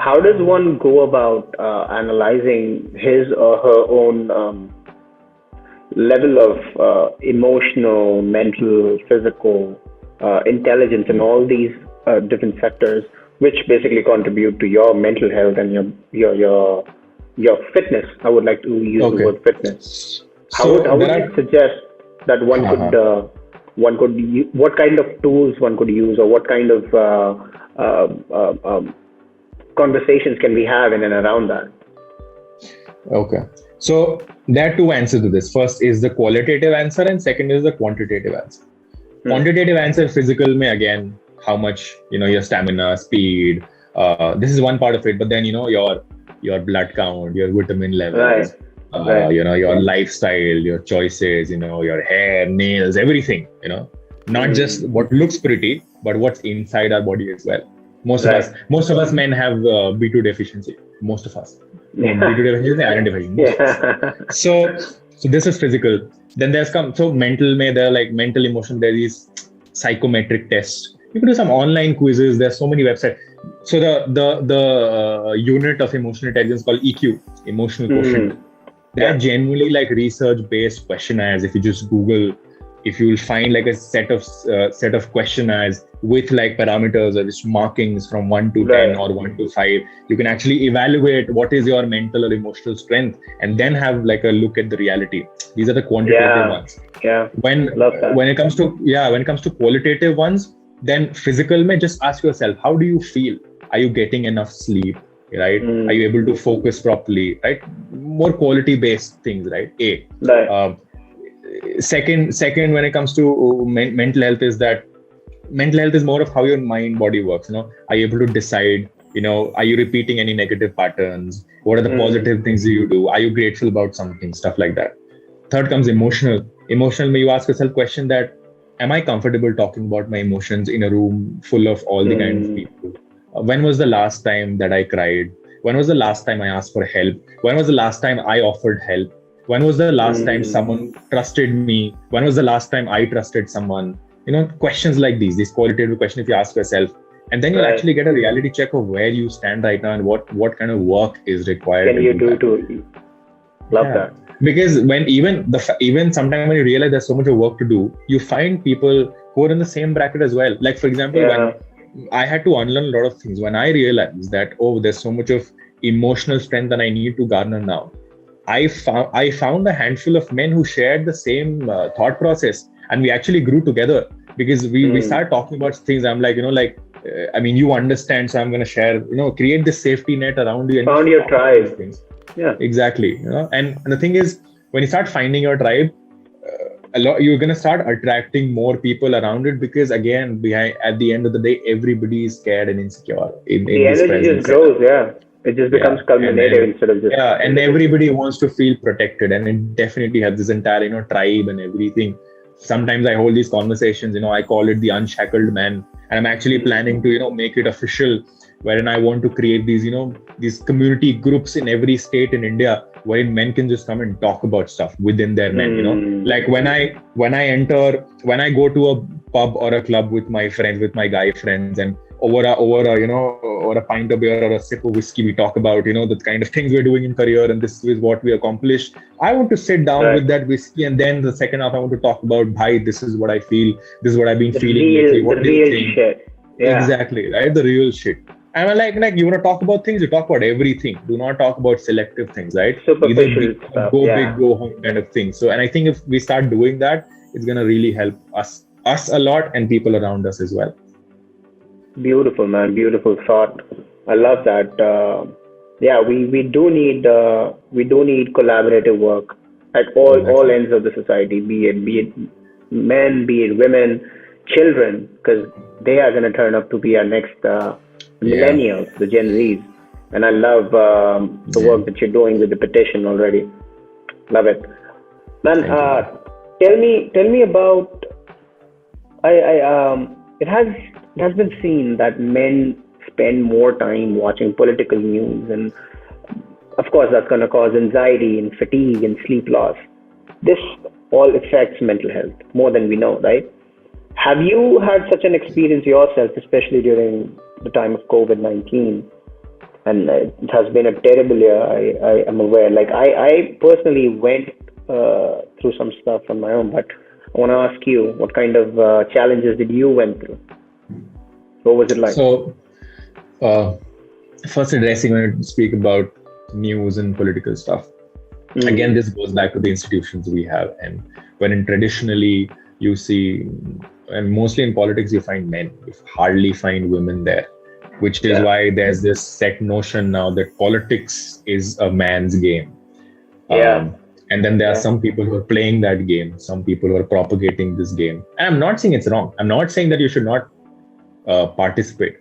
how does one go about analyzing his or her own level of emotional, mental, physical intelligence, and all these different factors, which basically contribute to your mental health and your fitness? I would like to use the Okay. word fitness. So How would there you suggest that are, what kind of tools one could use, or what kind of uh, conversations can we have in and around that? okay. So there are two answers to this. First is the qualitative answer, and second is the quantitative answer. Hmm. Quantitative answer, physical may again, how much, your stamina, speed. This is one part of it, but then, your blood count, your vitamin Right, levels, right. your lifestyle, your choices, your hair, nails, everything, not just Hmm. what looks pretty, but what's inside our body as well. Right. Most of us men have B2 deficiency. Most of us. No, B2 Yeah. deficiency, iron deficiency. Most of us. Yeah. So this is physical. Then so mental may, there are like mental emotion, there is psychometric tests. You can do some online quizzes. There's so many websites. So the unit of emotional intelligence called EQ, emotional quotient. Hmm. They're Yeah. genuinely like research-based questionnaires. If you just Google, if you'll find like a set of questionnaires with like parameters or just markings from 1 to 10 Right. or 1 to 5, you can actually evaluate what is your mental or emotional strength, and then have like a look at the reality. These are the quantitative Yeah. ones. Yeah. when Love that. when it comes to qualitative ones, then physical may, just ask yourself, how do you feel? Are you getting enough sleep, right? Are you Hmm. able to focus properly, right? More quality based things, right? Right. um, second, when it comes to mental health, is that mental health is more of how your mind body works. Are you able to decide? Are you repeating any negative patterns? What are the Hmm. positive things you do? Are you grateful about something? Stuff like that. Third comes emotional. Emotional, may you ask yourself question that, am I comfortable talking about my emotions in a room full of all the kind of Hmm. people? When was the last time that I cried? When was the last time I asked for help? When was the last time I offered help? When was the last time Hmm. someone trusted me? When was the last time I trusted someone? Questions like these qualitative questions, if you ask yourself, and then you'll Right. actually get a reality check of where you stand right now and what kind of work is required Can to you do do that. to love Yeah, that? because when even sometimes when you realize there's so much of work to do, you find people who are in the same bracket as well. Like for example, when Yeah. I had to unlearn a lot of things, when I realized that, oh, there's so much of emotional strength that I need to garner now. I found a handful of men who shared the same thought process, and we actually grew together, because we Hmm. started talking about things. I'm like, I mean, you understand, so I'm going to share, create this safety net around you, and Found just your talk about these tribe. things. Yeah. Exactly. And the thing is, when you start finding your tribe, you're going to start attracting more people around it, because again, behind at the end of the day, everybody is scared and insecure in The this energy present just setup. grows. Yeah. It just becomes Yeah, culminative instead of just and individual. everybody wants to feel protected, and it definitely has this entire tribe and everything. Sometimes I hold these conversations, I call it the unshackled man, and I'm actually Hmm. planning to make it official, wherein I want to create these community groups in every state in India, wherein men can just come and talk about stuff within their men. Hmm. Like when I go to a pub or a club with my friends, with my guy friends, and over a pint of beer or a sip of whiskey, we talk about the kind of things we're doing in career, and this is what we accomplished. I want to sit down Right. with that whiskey, and then the second half I want to talk about, bhai, this is what I feel, this is what I've been feeling lately, The what do you real think? shit. Yeah. Exactly, right? The real shit. And I'm like you want to talk about things, you talk about everything. Do not talk about selective things, right? Either Superficial big, stuff. go Yeah. big, go home kind of thing. So, and I think if we start doing that, it's gonna really help us a lot, and people around us as well. Beautiful, man. Beautiful thought. I love that. Yeah, we do need collaborative work at all Exactly. ends of the society, be it men, be it women, children, because they are going to turn up to be our next Yeah. millennials, the Gen Zs. And I love the Yeah. work that you're doing with the petition already. Love it, man. Thank you, man. Tell me about it has been seen that men spend more time watching political news, and of course that's going to cause anxiety and fatigue and sleep loss. This all affects mental health more than we know, right? Have you had such an experience yourself, especially during the time of COVID-19? and it has been a terrible year. I am aware. Like I personally went through some stuff on my own, but I want to ask you, what kind of challenges did you went through? What was it like? So, first addressing when I speak about news and political stuff. Again, this goes back to the institutions we have, and when traditionally you see, and mostly in politics, you find men. You hardly find women there, which is why there's this set notion now that politics is a man's game. And then there are some people who are playing that game, some people who are propagating this game. And I'm not saying it's wrong. I'm not saying that you should not participate.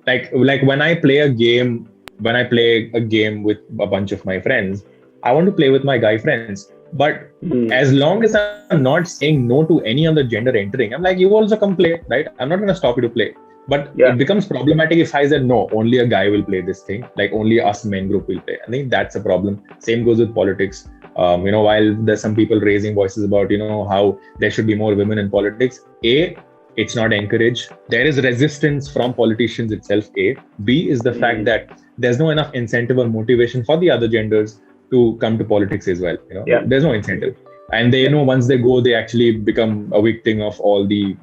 Like when I play a game with a bunch of my friends, I want to play with my guy friends. But as long as I'm not saying no to any other gender entering, I'm like, you also come play, right? I'm not going to stop you to play. But it becomes problematic if I said, no, only a guy will play this thing. Like only us men group will play. I think that's a problem. Same goes with politics. While there's some people raising voices about, how there should be more women in politics. A, it's not encouraged. There is resistance from politicians itself. A. B is the fact that there's no enough incentive or motivation for the other genders to come to politics as well. There's no incentive. And they once they go, they actually become a victim of all the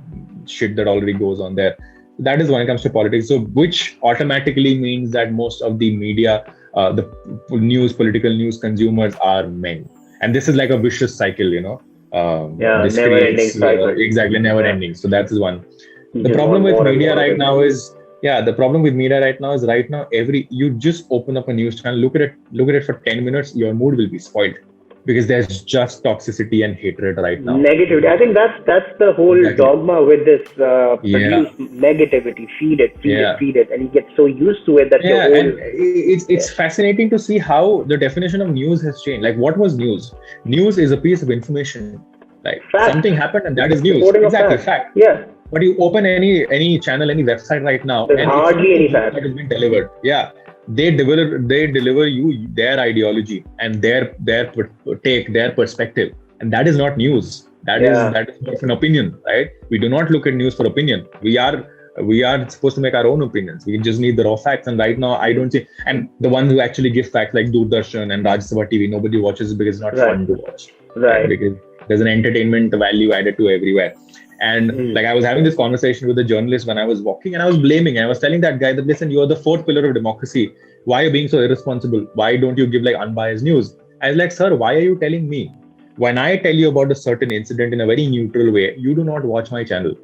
shit that already goes on there. That is when it comes to politics. So which automatically means that most of the media, the political news consumers are men. And this is like a vicious cycle, never ending cycle. Exactly, never ending. So that's one. The problem with media right now is, you just open up a news channel, look at it for 10 minutes, your mood will be spoiled. Because there's just toxicity and hatred right now. Negativity. I think that's the whole dogma with this produce negativity. Feed it, and you get so used to it that and it's fascinating to see how the definition of news has changed. Like, what was news? News is a piece of information. Like something happened, and that is news. Exactly, fact. Yeah. But you open any channel, any website right now, there's and hardly any fact that has been delivered. Yeah. They deliver you their ideology and their take, their perspective, and that is not news. That is an opinion, right? We do not look at news for opinion. We are supposed to make our own opinions. We just need the raw facts. And right now, I don't see. And the ones who actually give facts, like Doordarshan and Rajya Sabha TV, nobody watches it because it's not fun to watch. Right. Because there's an entertainment value added to everywhere. And like I was having this conversation with a journalist when I was walking, and I was blaming. I was telling that guy that, listen, you're the fourth pillar of democracy. Why are you being so irresponsible? Why don't you give like unbiased news? I was like, sir, why are you telling me? When I tell you about a certain incident in a very neutral way, you do not watch my channel.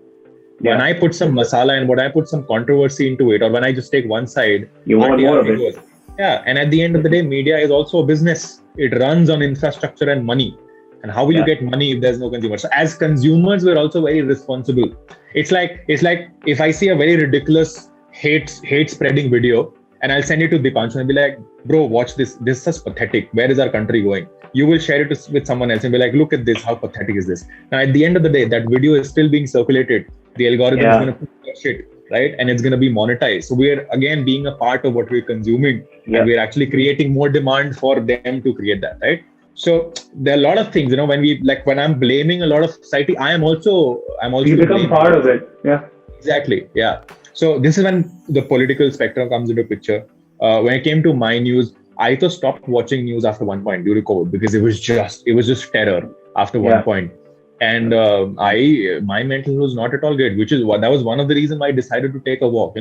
Yeah. When I put some masala and when I put some controversy into it, or when I just take one side, you want more of it. Yeah. And at the end of the day, media is also a business. It runs on infrastructure and money. And how will you get money if there's no consumer? So as consumers, we're also very responsible. It's like if I see a very ridiculous hate spreading video, and I'll send it to Dipanshu and be like, bro, watch this. This is just pathetic. Where is our country going? You will share it with someone else and be like, look at this. How pathetic is this? Now, at the end of the day, that video is still being circulated. The algorithm is going to put that shit, right? And it's going to be monetized. So we're again being a part of what we're consuming, and we're actually creating more demand for them to create that, right? So there are a lot of things, when I'm blaming a lot of society, I'm also you become part of it. Yeah. Exactly. Yeah. So this is when the political spectrum comes into picture. When it came to my news, I just stopped watching news after one point during COVID because it was just terror after one point. And my mental was not at all great, that was one of the reasons why I decided to take a walk.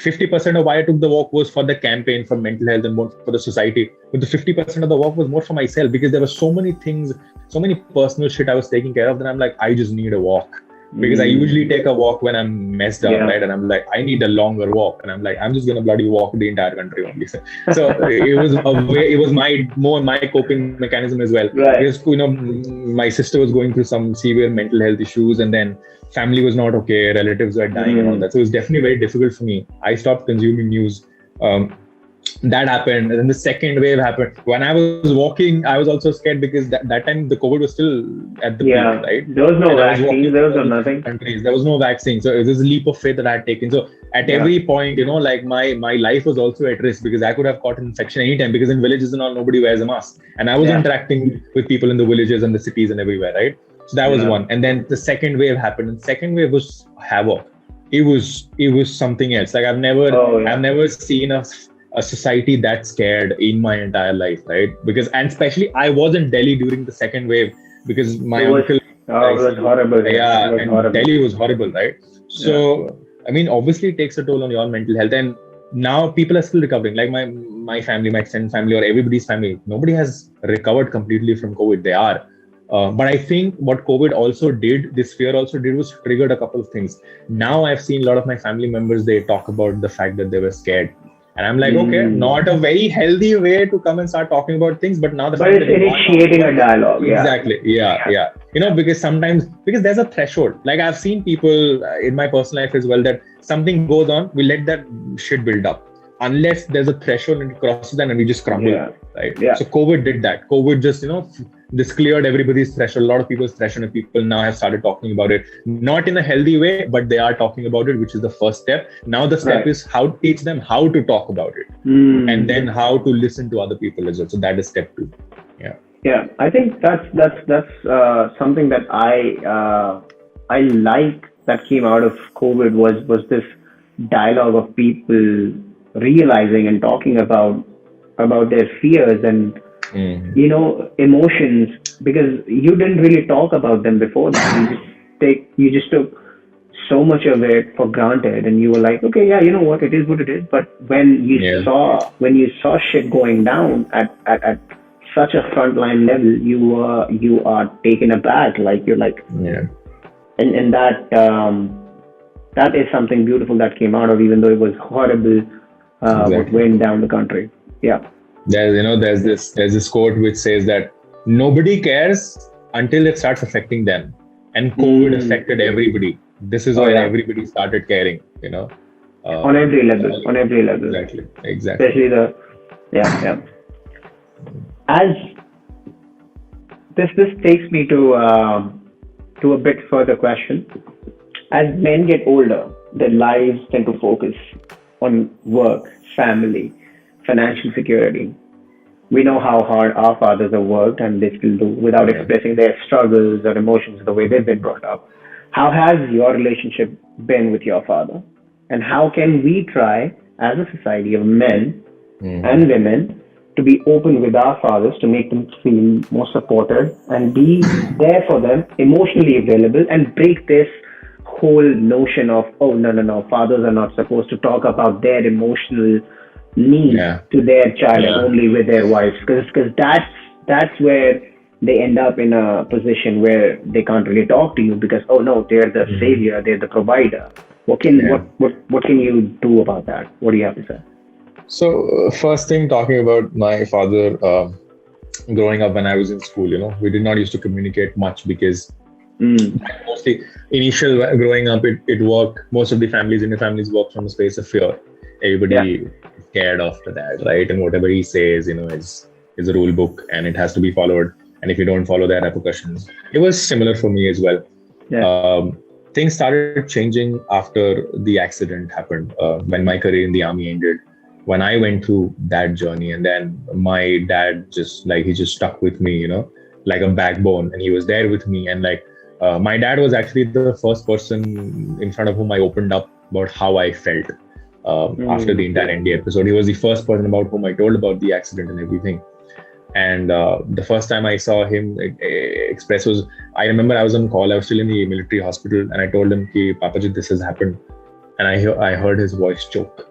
50% of why I took the walk was for the campaign, for mental health and more for the society. But the 50% of the walk was more for myself because there were so many things, so many personal shit I was taking care of that I'm like, I just need a walk. Because I usually take a walk when I'm messed up, right? And I'm like, I need a longer walk. And I'm like, I'm just going to bloody walk the entire country only. So it was my coping mechanism as well. Right. Because, my sister was going through some severe mental health issues, and then family was not okay, relatives were dying and all that. So it was definitely very difficult for me. I stopped consuming news. That happened, and then the second wave happened. When I was walking, I was also scared because that time the COVID was still at the peak, right? There was no vaccine, there was nothing. There was no vaccine, so it was a leap of faith that I had taken. So at every point, my life was also at risk because I could have caught an infection anytime. Because in villages and all, nobody wears a mask, and I was interacting with people in the villages and the cities and everywhere, right? So that was one, and then the second wave happened, and second wave was havoc. It was something else. Like I've never seen a society that scared in my entire life, right? Because, and especially I was in Delhi during the second wave because my It was, uncle, oh, it was horrible. Yeah, it yeah, was and horrible. Delhi was horrible, right? Yeah. So, I mean, obviously it takes a toll on your mental health, and now people are still recovering. Like my family, my extended family, or everybody's family, nobody has recovered completely from COVID. They are. But I think what COVID also did, this fear also did, was triggered a couple of things. Now I've seen a lot of my family members, they talk about the fact that they were scared. And I'm like, okay, Mm. not a very healthy way to come and start talking about things, but now the But fact it's that you are talking initiating a about, dialogue. Yeah. exactly, yeah, yeah. Because sometimes, because there's a threshold. Like I've seen people in my personal life as well, that something goes on, we let that shit build up. Unless there's a threshold and it crosses that and we just crumble, Yeah. right? Yeah. So COVID did that. COVID just, this cleared everybody's threshold, a lot of people's threshold, and people now have started talking about it, not in a healthy way, but they are talking about it, which is the first step. Now the step Right. is how to teach them how to talk about it, and then how to listen to other people as well. So that is step 2. Yeah. Yeah, I think that's something that I like that came out of COVID was this dialogue of people realizing and talking about their fears and emotions, because you didn't really talk about them before that. You just took so much of it for granted, and you were like, okay, yeah, you know what, it is what it is. But Yeah. when you saw shit going down at such a frontline level, you are taken aback. Like you're like, Yeah. and that is something beautiful that came out of, even though it was horrible, what Exactly. went down the country. Yeah. There's this quote which says that nobody cares until it starts affecting them, and COVID affected everybody. This is Oh when yeah. everybody started caring. On every level. On every level. Exactly. Especially yeah. As this takes me to a bit further question. As men get older, their lives tend to focus on work, family, financial security. We know how hard our fathers have worked, and they still do, without Yeah. expressing their struggles or emotions the way they've been brought up. How has your relationship been with your father? And how can we try, as a society of men and women, to be open with our fathers, to make them feel more supported and be there for them, emotionally available, and break this whole notion of, oh, no, fathers are not supposed to talk about their emotional needs Yeah. to their child and Yeah. only with their wives, because that's where they end up in a position where they can't really talk to you, because, oh no, they're the savior, they're the provider. What can you do about that? What do you have to say? So first thing, talking about my father, growing up when I was in school, we did not used to communicate much because mostly initial growing up, it worked. Most of the Indian families work from a space of fear. Everybody is scared after that, right? And whatever he says, is a rule book and it has to be followed. And if you don't follow, there are repercussions. It was similar for me as well. Yeah. Things started changing after the accident happened, when my career in the army ended. When I went through that journey, and then my dad he just stuck with me, like a backbone, and he was there with me. And my dad was actually the first person in front of whom I opened up about how I felt after the entire ND episode. He was the first person about whom I told about the accident and everything. And the first time I saw him express was, I remember I was on call. I was still in the military hospital, and I told him, "Ki Papaji, this has happened." And I heard his voice choke.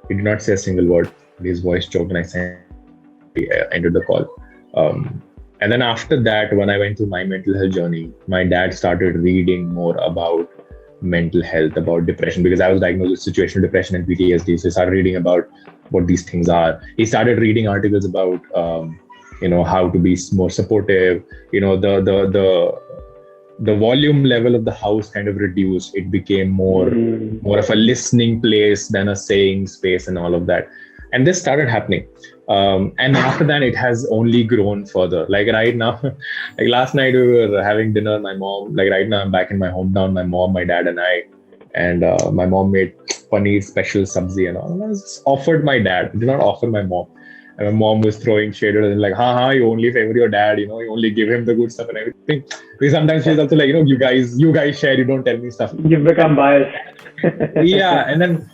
He did not say a single word. His voice choked, and I ended the call. And then after that, when I went through my mental health journey, my dad started reading more about mental health, about depression, because I was diagnosed with situational depression and PTSD. So he started reading about what these things are. He started reading articles about, how to be more supportive. The volume level of the house kind of reduced. It became more of a listening place than a saying space and all of that. And this started happening. And after that, it has only grown further. Like right now, like last night we were having dinner, my mom, like right now I'm back in my hometown, my mom, my dad and I, and my mom made paneer special sabzi and all. And I just offered my dad, I did not offer my mom. And my mom was throwing shade at it, like, you only favor your dad, you only give him the good stuff and everything. Because sometimes she's also like, you guys share, you don't tell me stuff. You've become biased. Yeah. And then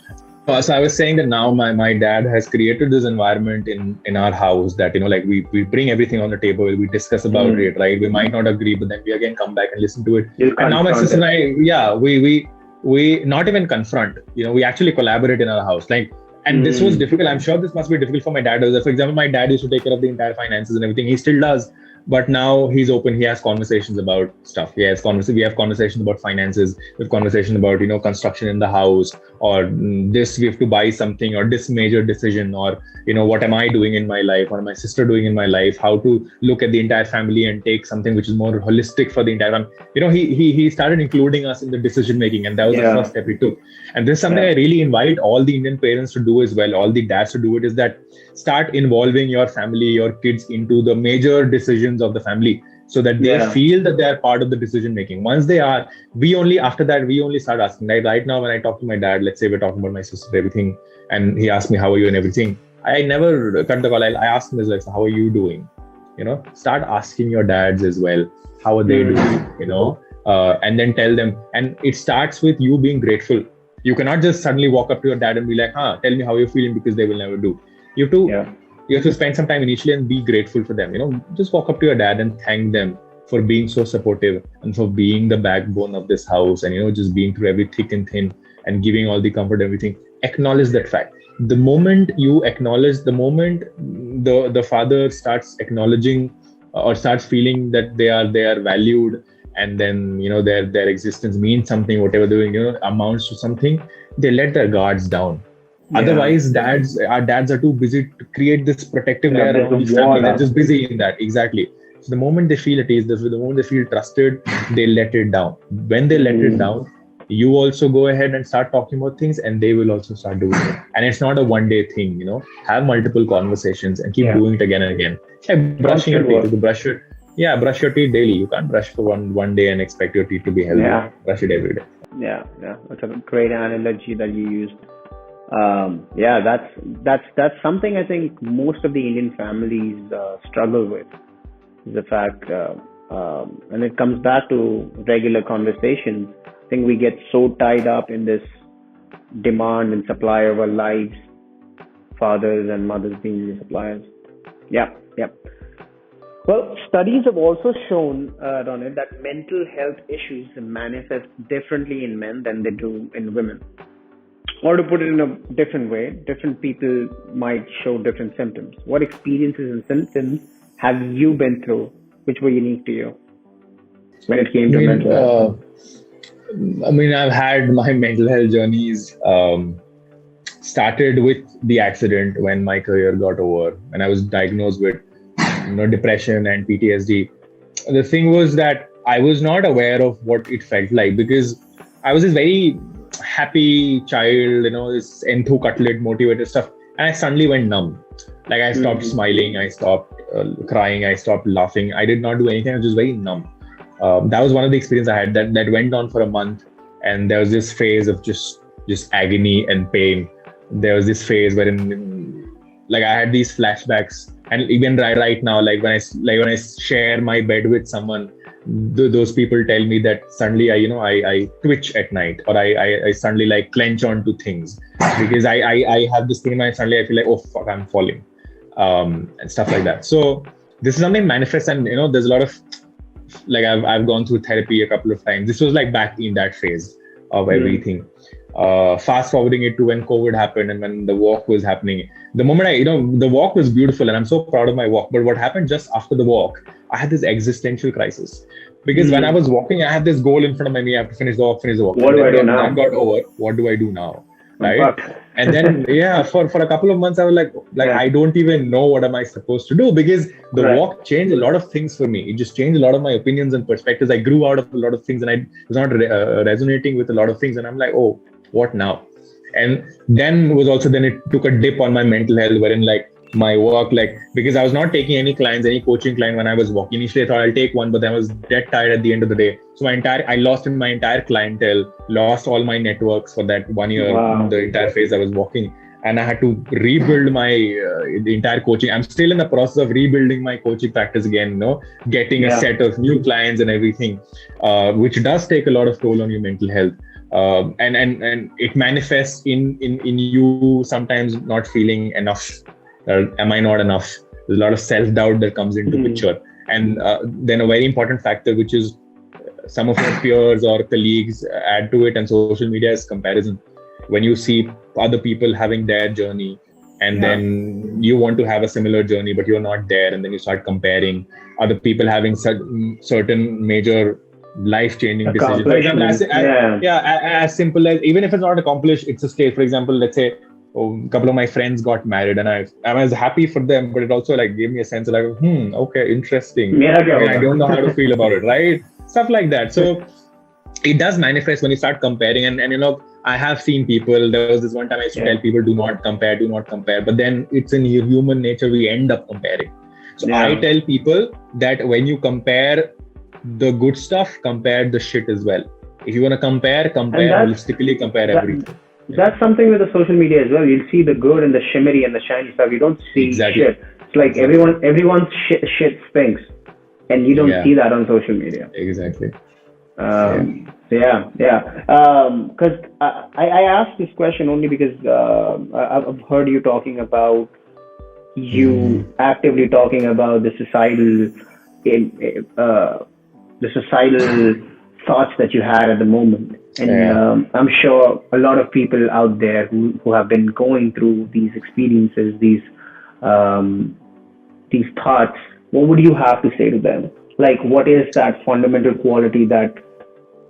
So I was saying that now my dad has created this environment in our house that, like we bring everything on the table, we discuss about it, right? We might not agree, but then we again come back and listen to it. You And now my confront sister and it. I, yeah, we not even confront, we actually collaborate in our house. Like, and this was difficult. I'm sure this must be difficult for my dad. For example, my dad used to take care of the entire finances and everything. He still does. But now he's open. He has conversations about stuff. We have conversations about finances. We have conversations about, construction in the house, or this, we have to buy something, or this major decision, or, what am I doing in my life? What am my sister doing in my life? How to look at the entire family and take something which is more holistic for the entire family. He started including us in the decision making, and that was the first step he took. And this is something I really invite all the Indian parents to do as well, all the dads to do it, is that start involving your family, your kids into the major decisions of the family, so that they feel that they are part of the decision making. Once they are, after that we only start asking. Right now, when I talk to my dad, let's say we're talking about my sister, everything, and he asks me, how are you and everything, I never cut the call. I ask him, like, how are you doing? Start asking your dads as well, how are they doing, and then tell them. And it starts with you being grateful. You cannot just suddenly walk up to your dad and be like, tell me how you're feeling, because they will never do. You have to spend some time initially and be grateful for them. Just walk up to your dad and thank them for being so supportive and for being the backbone of this house, and just being through every thick and thin and giving all the comfort, everything. Acknowledge that fact. The moment you acknowledge, the moment the father starts acknowledging or starts feeling that they are valued, and then their existence means something, whatever they're doing amounts to something, they let their guards down. Otherwise, our dads are too busy to create this protective layer around the family. They're just busy in that. Exactly. So the moment they feel at ease, the moment they feel trusted, they let it down. When they let it down, you also go ahead and start talking about things, and they will also start doing it. And it's not a one-day thing. Have multiple conversations and keep doing it again and again. Like brushing your teeth. Brush your teeth daily. You can't brush for one day and expect your teeth to be healthy. Brush it every day. Yeah. That's a great analogy that you used. That's something I think most of the Indian families struggle with, is the fact, and it comes back to regular conversations. I think we get so tied up in this demand and supply of our lives, fathers and mothers being the suppliers. Well, studies have also shown, Ronit, that mental health issues manifest differently in men than they do in women. Or to put it in a different way, different people might show different symptoms. What experiences and symptoms have you been through which were unique to you when it came to mental health? I've had my mental health journeys started with the accident when my career got over, when I was diagnosed with depression and PTSD. The thing was that I was not aware of what it felt like, because I was this very happy child, this enthu cutlet motivated stuff, and I suddenly went numb. Like I stopped smiling, I stopped crying, I stopped laughing. I did not do anything. I was just very numb. That was one of the experiences I had that went on for a month, and there was this phase of just agony and pain. There was this phase wherein, like, I had these flashbacks, and even right now, like when I share my bed with someone, those people tell me that suddenly I twitch at night, or I suddenly like clench onto things, because I have this thing, and suddenly I feel like, oh fuck, I'm falling, and stuff like that. So this is something manifests, and there's a lot of, like, I've gone through therapy a couple of times. This was like back in that phase of everything. Fast forwarding it to when COVID happened and when the walk was happening. The moment the walk was beautiful, and I'm so proud of my walk. But what happened just after the walk, I had this existential crisis. Because when I was walking, I had this goal in front of me. I have to finish the walk. What do I do now? That got over. What do I do now? Right? And then, for a couple of months, I was like, I don't even know what am I supposed to do, because the walk changed a lot of things for me. It just changed a lot of my opinions and perspectives. I grew out of a lot of things, and I was not resonating with a lot of things. And I'm like, oh, what now? And then it took a dip on my mental health, wherein like my work, like, because I was not taking any coaching client when I was walking. Initially I thought I'll take one, but then I was dead tired at the end of the day. So I lost my entire clientele, lost all my networks for that 1 year, the entire phase I was walking. And I had to rebuild my the entire coaching. I'm still in the process of rebuilding my coaching practice again, getting a set of new clients and everything, which does take a lot of toll on your mental health. and it manifests in you sometimes not feeling enough. Am I not enough? There's a lot of self-doubt that comes into picture. And then a very important factor, which is some of your peers or colleagues add to it, and social media is comparison. When you see other people having their journey, and then you want to have a similar journey, but you're not there, and then you start comparing other people having certain major life-changing decisions. For example, as simple as, even if it's not accomplished, it's a stage. For example, let's say a couple of my friends got married, and I was happy for them, but it also like gave me a sense of like, okay, interesting. I don't know how to feel about it, right? Stuff like that. So it does manifest when you start comparing, and you know, I have seen people. There was this one time I used to tell people, do not compare. But then it's in human nature, we end up comparing. So I tell people that when you compare the good stuff, compare the shit as well. If you want to compare holistically, compare everything. That's something with the social media as well. You'll see the good and the shimmery and the shiny stuff. You don't see shit. It's like everyone's shit stinks, and you don't see that on social media. Exactly. Because I asked this question only because I've heard you talking about actively talking about the societal thoughts that you had at the moment, and I'm sure a lot of people out there who have been going through these experiences, these thoughts. What would you have to say to them? Like, what is that fundamental quality that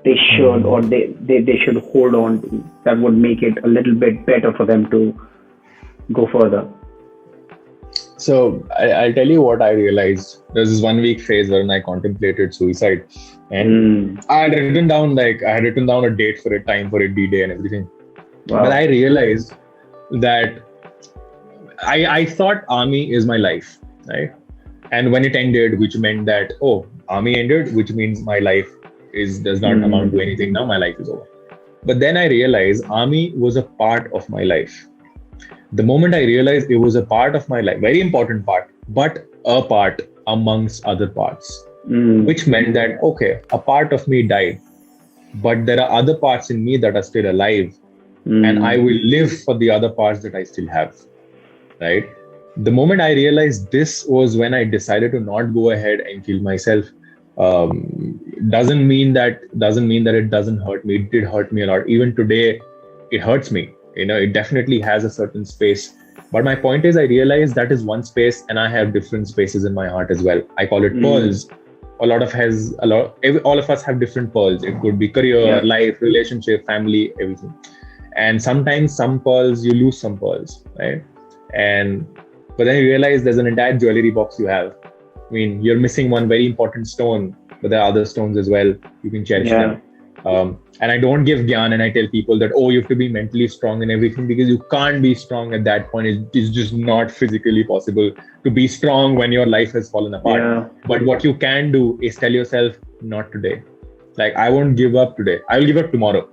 they should or they should hold on to that would make it a little bit better for them to go further? So I'll tell you what I realized. There's this 1 week phase when I contemplated suicide, and I had written down a date for it, time for it, D-Day and everything. Wow. But I realized that I thought army is my life, right? And when it ended, which meant that, army ended, which means my life does not amount to anything now, my life is over. But then I realized army was a part of my life. The moment I realized it was a part of my life, very important part, but a part amongst other parts, which meant that, okay, a part of me died, but there are other parts in me that are still alive, and I will live for the other parts that I still have, right? The moment I realized this was when I decided to not go ahead and kill myself. Doesn't mean that it doesn't hurt me. It did hurt me a lot. Even today, it hurts me. You know, it definitely has a certain space. But my point is, I realized that is one space, and I have different spaces in my heart as well. I call it pearls. All of us have different pearls. It could be career, life, relationship, family, everything. And sometimes some pearls, you lose some pearls, right? But then you realize there's an entire jewelry box you have. I mean, you're missing one very important stone, but there are other stones as well. You can cherish them. And I don't give gyan and I tell people that, you have to be mentally strong and everything, because you can't be strong at that point. It's just not physically possible to be strong when your life has fallen apart. Yeah. But what you can do is tell yourself, not today. Like, I won't give up today. I will give up tomorrow,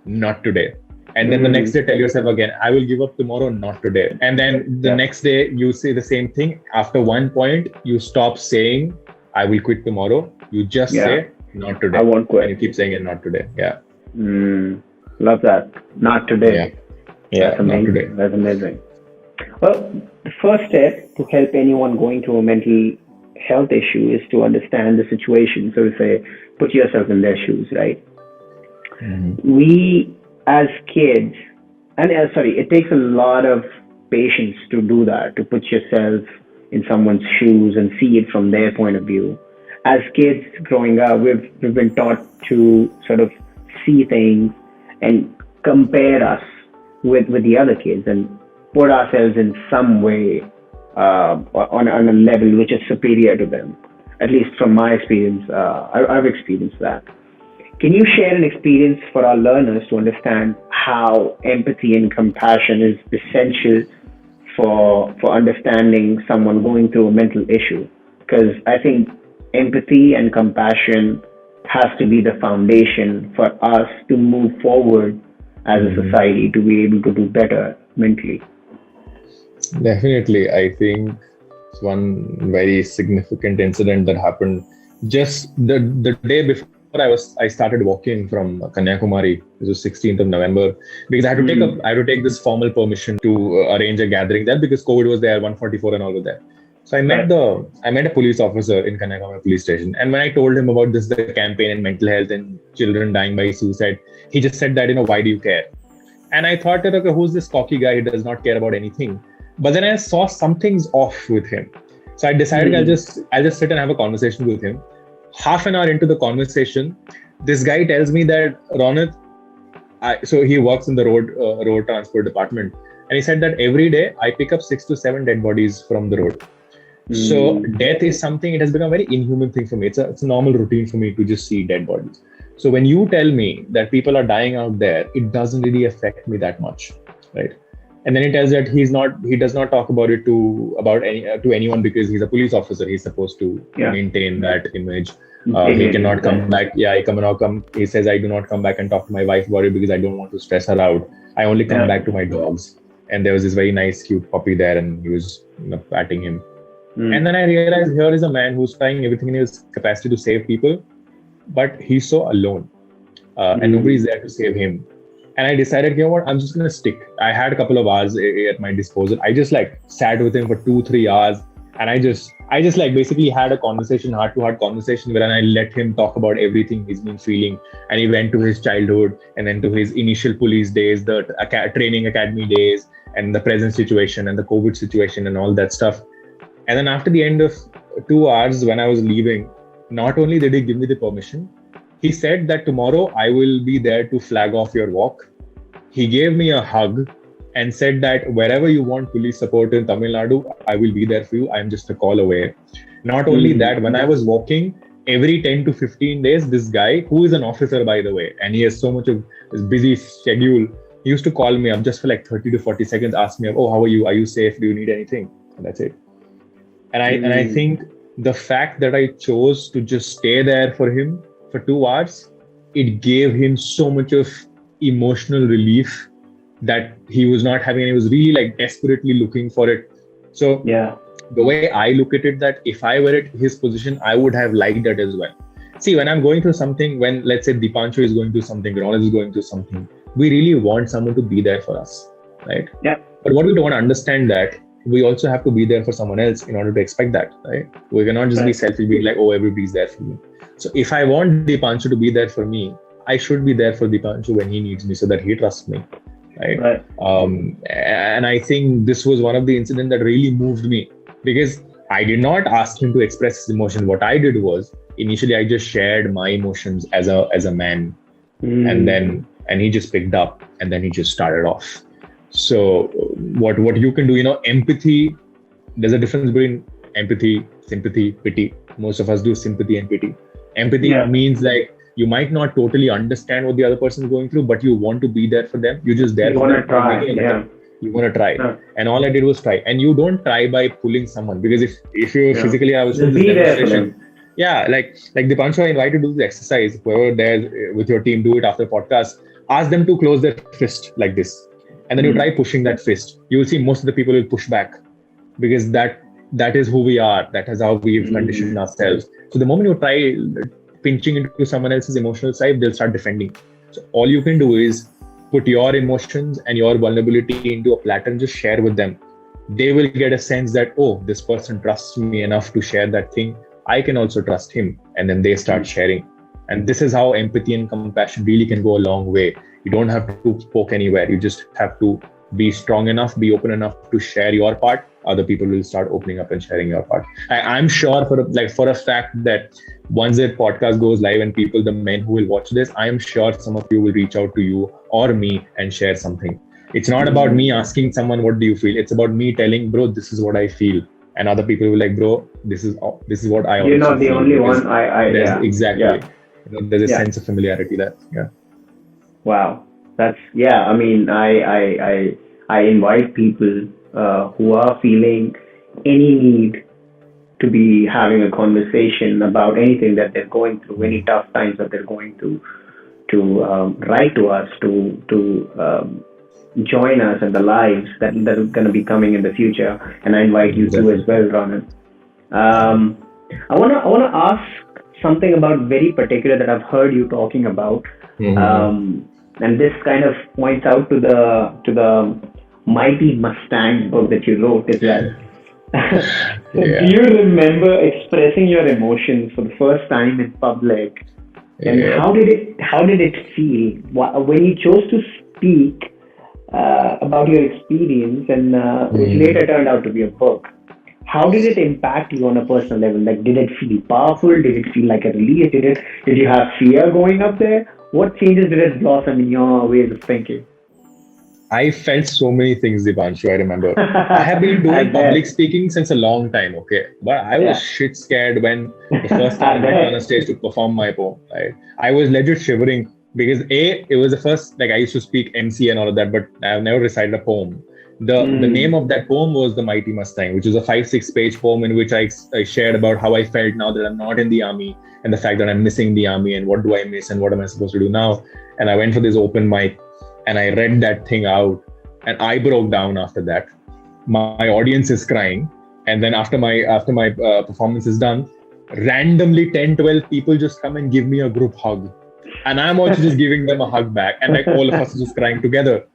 not today. And then the next day, tell yourself again, I will give up tomorrow, not today. And then the next day, you say the same thing. After one point, you stop saying, I will quit tomorrow. You just say, not today. I won't quit. And you keep saying it, not today. Yeah. Love that. Not today. Yeah. That's amazing. Not today. That's amazing. Well, the first step to help anyone going through a mental health issue is to understand the situation. So to say, put yourself in their shoes, right? We, as kids, it takes a lot of patience to do that, to put yourself in someone's shoes and see it from their point of view. As kids growing up, we've been taught to sort of see things and compare us with the other kids and put ourselves in some way on a level which is superior to them. At least from my experience, I've experienced that. Can you share an experience for our learners to understand how empathy and compassion is essential for understanding someone going through a mental issue? Because I think empathy and compassion has to be the foundation for us to move forward as a society, to be able to do better mentally. Definitely. I think it's one very significant incident that happened just the day before I started walking from Kanyakumari. It was 16th of November because I had to take this formal permission to arrange a gathering there because COVID was there, 144 and all were there. So I met a police officer in Kanyakumari police station, and when I told him about the campaign and mental health and children dying by suicide, he just said that, why do you care? And I thought that, okay, who's this cocky guy? He does not care about anything. But then I saw something's off with him. So I decided I'll just sit and have a conversation with him. Half an hour into the conversation, this guy tells me that, Ronit, so he works in the road transport department, and he said that every day I pick up 6 to 7 dead bodies from the road. So death is something, it has become a very inhuman thing for me. It's a normal routine for me to just see dead bodies. So when you tell me that people are dying out there, it doesn't really affect me that much, right? And then he tells that he does not talk about it to anyone because he's a police officer. He's supposed to maintain that image. He cannot come back. Yeah, he says, I do not come back and talk to my wife about it because I don't want to stress her out. I only come back to my dogs. And there was this very nice, cute puppy there, and he was patting him. And then I realized here is a man who's trying everything in his capacity to save people, but he's so alone, and nobody's there to save him. And I decided, what, I'm just gonna stick. I had a couple of hours at my disposal. I just sat with him for 2-3 hours, and I just basically had a conversation, heart-to-heart conversation, where I let him talk about everything he's been feeling. And he went to his childhood, and then to his initial police days, the training academy days, and the present situation, and the COVID situation, and all that stuff. And then after the end of 2 hours, when I was leaving, not only did he give me the permission, he said that tomorrow I will be there to flag off your walk. He gave me a hug and said that wherever you want police support in Tamil Nadu, I will be there for you. I'm just a call away. Not only that, when I was walking, every 10 to 15 days, this guy, who is an officer, by the way, and he has so much of his busy schedule, he used to call me up just for 30 to 40 seconds, ask me, oh, how are you? Are you safe? Do you need anything? And that's it. And I think the fact that I chose to just stay there for him for 2 hours, it gave him so much of emotional relief that he was not having. He was really desperately looking for it. So the way I look at it, that if I were at his position, I would have liked that as well. See, when I'm going through something, when let's say Dipanshu is going through something, Ronit is going through something, we really want someone to be there for us, right? Yeah. But what we don't understand that we also have to be there for someone else in order to expect that, right? We cannot just be selfish, be like, oh, everybody's there for me. So if I want Dipanshu to be there for me, I should be there for Dipanshu when he needs me so that he trusts me, right? And I think this was one of the incidents that really moved me, because I did not ask him to express his emotion. What I did was, initially I just shared my emotions as a man, and he just picked up, and then he just started off. So what you can do, empathy, there's a difference between empathy, sympathy, pity. Most of us do sympathy and pity. Empathy means you might not totally understand what the other person is going through, but you want to be there for them. You're just there for them. You want to try. And all I did was try. And you don't try by pulling someone, because if you physically, I was doing this demonstration. Yeah, like Dipanshu, I invite you to do the exercise. Whoever there with your team, do it after podcast. Ask them to close their fist like this. And then you try pushing that fist. You will see most of the people will push back, because that is who we are. That is how we've conditioned ourselves. So the moment you try pinching into someone else's emotional side, they'll start defending. So all you can do is put your emotions and your vulnerability into a platter and just share with them. They will get a sense that, oh, this person trusts me enough to share that thing. I can also trust him. And then they start sharing. And this is how empathy and compassion really can go a long way. You don't have to poke anywhere. You just have to be strong enough, be open enough to share your part. Other people will start opening up and sharing your part. I'm sure for a fact that once the podcast goes live and the men who will watch this, I am sure some of you will reach out to you or me and share something. It's not about me asking someone, what do you feel? It's about me telling, bro, this is what I feel. And other people will bro, this is what I also feel. You're not the only one. Exactly. Yeah. There's a sense of familiarity there. Yeah. Wow. That's, I mean, I invite people who are feeling any need to be having a conversation about anything that they're going through, any tough times that they're going through, to write to us, to join us in the lives that are going to be coming in the future. And I invite you to as well, Ronit. I want to ask something about very particular that I've heard you talking about. And this kind of points out to the Mighty Mustang book that you wrote as well. So do you remember expressing your emotions for the first time in public? And how did it feel when you chose to speak about your experience, and which later turned out to be a book? How did it impact you on a personal level? Like, did it feel powerful? Did it feel like a relief? Did you have fear going up there? What changes did it blossom in your ways of thinking? I felt so many things, Dipanshu, I remember. I have been doing public speaking since a long time, okay? But I was shit scared when the first time I went on a stage to perform my poem, right? I was legit shivering because it was the first, like I used to speak MC and all of that, but I've never recited a poem. The name of that poem was The Mighty Mustang, which is a 5-6 page poem in which I shared about how I felt now that I'm not in the army and the fact that I'm missing the army and what do I miss and what am I supposed to do now. And I went for this open mic and I read that thing out and I broke down after that. My audience is crying. And then after my performance is done, randomly 10-12 people just come and give me a group hug. And I'm also just giving them a hug back. And like all of us are just crying together.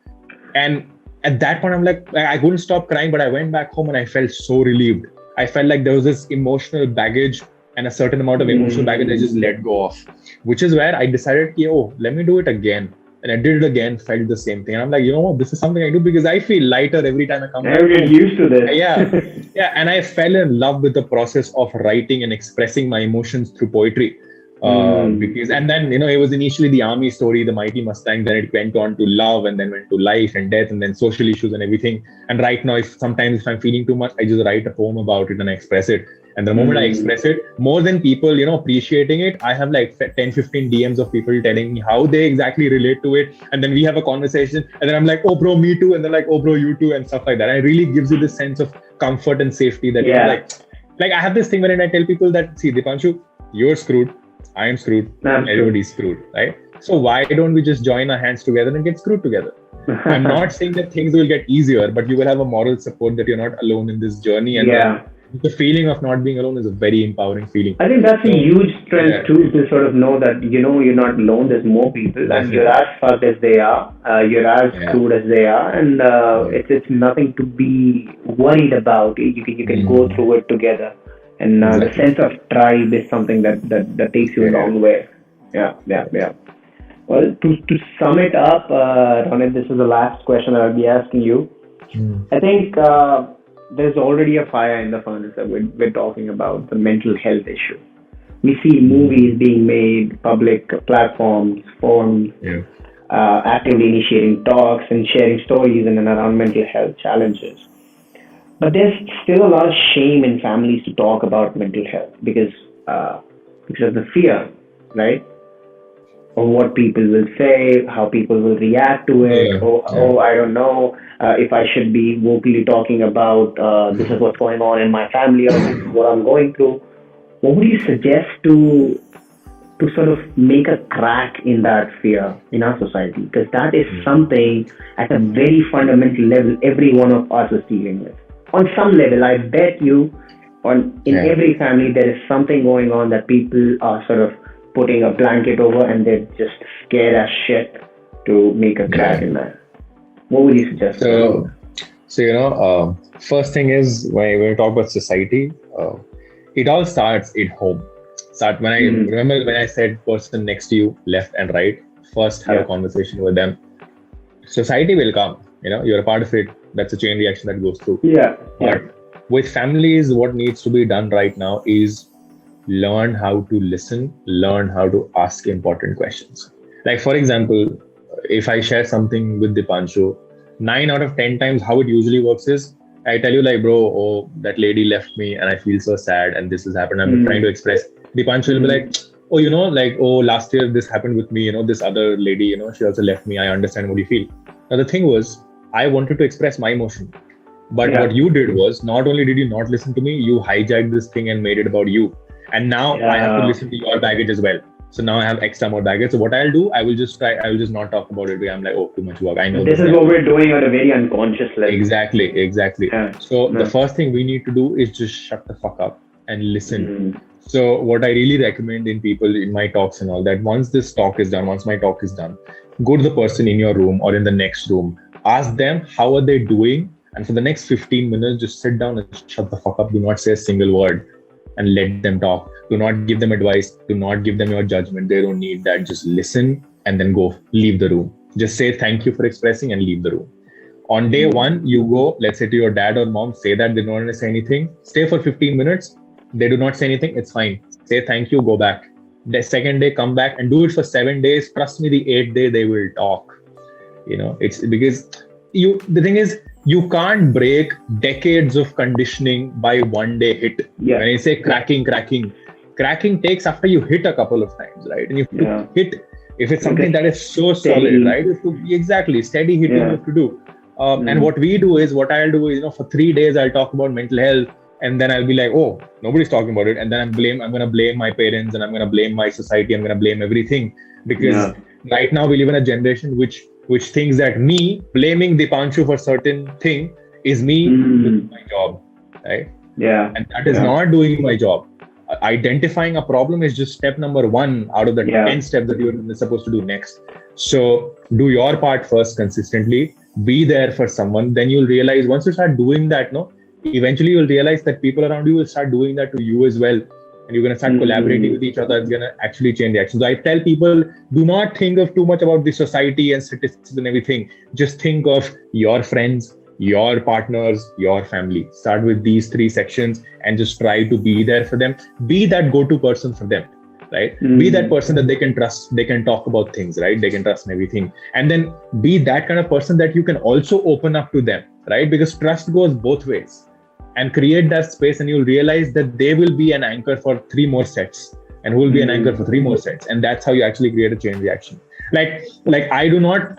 And at that point, I'm like, I couldn't stop crying, but I went back home and I felt so relieved. I felt like there was this emotional baggage and a certain amount of emotional baggage I just let go of, which is where I decided, let me do it again. And I did it again, felt the same thing. And I'm like, you know what, this is something I do because I feel lighter every time I come back. I get used to this. Yeah. And I fell in love with the process of writing and expressing my emotions through poetry. Because, and then, it was initially the army story, the Mighty Mustang, then it went on to love and then went to life and death and then social issues and everything. And right now, if I'm feeling too much, I just write a poem about it and I express it. And the moment I express it, more than people, appreciating it, I have like 10, 15 DMs of people telling me how they exactly relate to it. And then we have a conversation and then I'm like, oh bro, me too. And they're like, oh bro, you too, and stuff like that. And it really gives you this sense of comfort and safety that, like I have this thing when I tell people that, see, Dipanshu, you're screwed. I am screwed. Everybody's screwed, right? So why don't we just join our hands together and get screwed together? I'm not saying that things will get easier, but you will have a moral support that you're not alone in this journey. And the feeling of not being alone is a very empowering feeling. I think that's a huge strength too, to sort of know that, you're not alone. There's more people and you're as fucked as they are. You're as screwed as they are. And it's nothing to be worried about. You can go through it together. And the sense of tribe is something that takes you a long way. Yeah. Well, to sum it up, Ronit, this is the last question that I'll be asking you. I think there's already a fire in the furnace that we're talking about, the mental health issue. We see movies being made, public platforms, forums, actively initiating talks and sharing stories in and around mental health challenges. But there's still a lot of shame in families to talk about mental health because of the fear, right? Of what people will say, how people will react to it. I don't know if I should be vocally talking about this is what's going on in my family or this is what I'm going through. What would you suggest to sort of make a crack in that fear in our society? Because that is something at a very fundamental level every one of us is dealing with. On some level, I bet you, in every family, there is something going on that people are sort of putting a blanket over and they're just scared as shit to make a crack in that. What would you suggest? So first thing is when we talk about society, it all starts at home. Remember when I said person next to you, left and right, first have a conversation with them. Society will come, you're a part of it. That's a chain reaction that goes through. But with families, what needs to be done right now is learn how to listen, learn how to ask important questions. Like, for example, if I share something with Dipanshu, 9 out of 10 times how it usually works is, I tell you like, bro, that lady left me and I feel so sad and this has happened. I'm trying to express. Dipanshu will be like, last year this happened with me, this other lady, she also left me. I understand what you feel. Now, the thing was, I wanted to express my emotion. But what you did was, not only did you not listen to me, you hijacked this thing and made it about you. And now I have to listen to your baggage as well. So now I have extra more baggage. So what I'll do, I will just not talk about it. I'm like, too much work. I know this is what we're doing at a very unconscious level. Exactly. So the first thing we need to do is just shut the fuck up and listen. So what I really recommend in people in my talks and all that, once this talk is done, once my talk is done, go to the person in your room or in the next room, ask them how are they doing, and for the next 15 minutes, just sit down and shut the fuck up. Do not say a single word and let them talk. Do not give them advice. Do not give them your judgment. They don't need that. Just listen and then go, leave the room. Just say thank you for expressing and leave the room. On day one, you go, let's say to your dad or mom, say that they don't want to say anything. Stay for 15 minutes. They do not say anything. It's fine. Say thank you, go back. The second day, come back and do it for 7 days. Trust me, the 8th day, they will talk. It's because the thing is, you can't break decades of conditioning by one day hit. Yeah. When I say cracking takes after you hit a couple of times, right? And you have to hit, if it's something that is so solid, right? You have to be exactly steady hitting you have to do. And what I'll do is, for 3 days, I'll talk about mental health. And then I'll be like, oh, nobody's talking about it. And then I'm going to blame my parents and I'm going to blame my society. I'm going to blame everything. Because right now we live in a generation which thinks that me blaming Dipanshu for certain thing is me doing my job, right? Yeah. And that is not doing my job. Identifying a problem is just step number 1 out of the 10 steps that you're supposed to do next. So do your part first consistently. Be there for someone. Then you'll realize once you start doing that, eventually you'll realize that people around you will start doing that to you as well. And you're going to start collaborating with each other. It's going to actually change the actions. So I tell people, do not think of too much about the society and statistics and everything. Just think of your friends, your partners, your family. Start with these 3 sections and just try to be there for them. Be that go-to person for them, right? Be that person that they can trust. They can talk about things, right? They can trust in everything. And then be that kind of person that you can also open up to them, right? Because trust goes both ways. And create that space, and you'll realize that they will be an anchor for 3 more sets, and who will be an anchor for 3 more sets, and that's how you actually create a chain reaction. Like I do not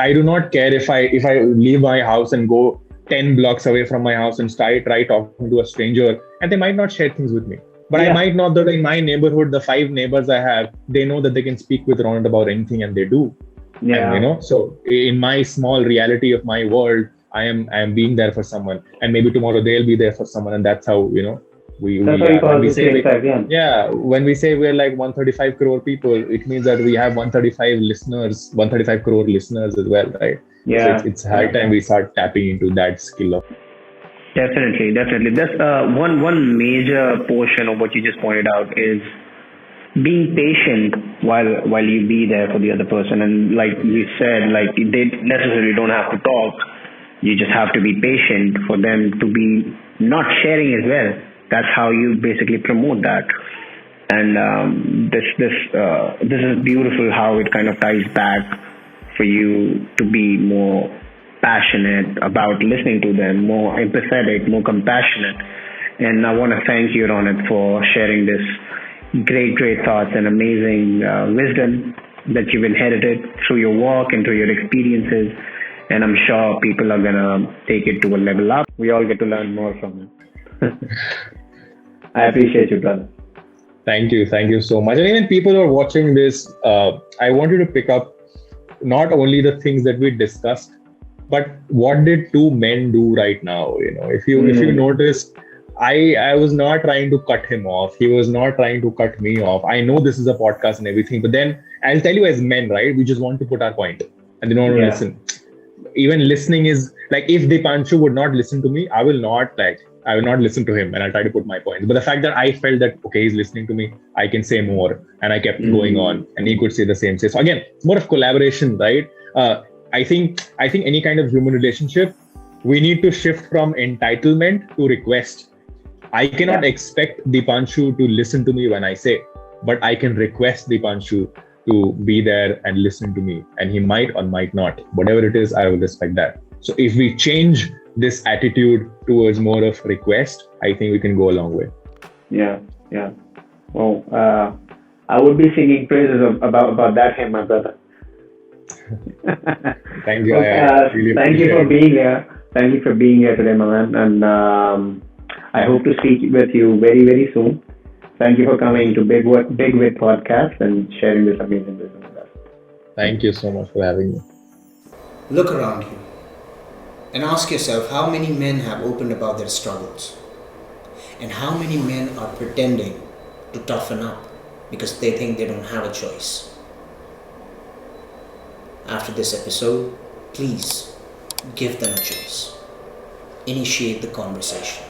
care if I leave my house and go 10 blocks away from my house and try talking to a stranger, and they might not share things with me. But I might know that in my neighborhood, the 5 neighbors I have, they know that they can speak with Ronit about anything, and they do. Yeah. And, so in my small reality of my world, I am being there for someone, and maybe tomorrow they'll be there for someone, and that's how when we say we're like 135 crore people, it means that we have 135 crore listeners as well, right? Yeah. So it's high time we start tapping into that skill of. Definitely. That's one major portion of what you just pointed out is being patient while you be there for the other person. And like you said, like they necessarily don't have to talk. You just have to be patient for them to be not sharing as well. That's how you basically promote that. And this is beautiful how it kind of ties back for you to be more passionate about listening to them, more empathetic, more compassionate. And I want to thank you, Ronit, for sharing this great thoughts and amazing wisdom that you've inherited through your work and through your experiences. And I'm sure people are going to take it to a level up. We all get to learn more from it. I appreciate you, brother. Thank you so much. And even people who are watching this, I want you to pick up not only the things that we discussed, but what did 2 men do right now? If you notice, I was not trying to cut him off. He was not trying to cut me off. I know this is a podcast and everything, but then I'll tell you, as men, right, we just want to put our point and they don't want to listen. Even listening is like, if Dipanshu would not listen to me, I will not listen to him, and I'll try to put my point. But the fact that I felt that, okay, he's listening to me, I can say more, and I kept going on, and he could say the same. So again, it's more of collaboration, right? I think any kind of human relationship, we need to shift from entitlement to request. I cannot expect Dipanshu to listen to me when I say, but I can request Dipanshu to be there and listen to me, and he might or might not. Whatever it is, I will respect that. So if we change this attitude towards more of request, I think we can go a long way. Yeah. Well, I would be singing praises about that hymn, my brother. Thank you. Thank you for being here. Thank you for being here today, my man. And I hope to speak with you very, very soon. Thank you for coming to BIGWIT Podcast and sharing this amazing wisdom with us. Thank you so much for having me. Look around you and ask yourself how many men have opened about their struggles and how many men are pretending to toughen up because they think they don't have a choice. After this episode, please give them a choice. Initiate the conversation.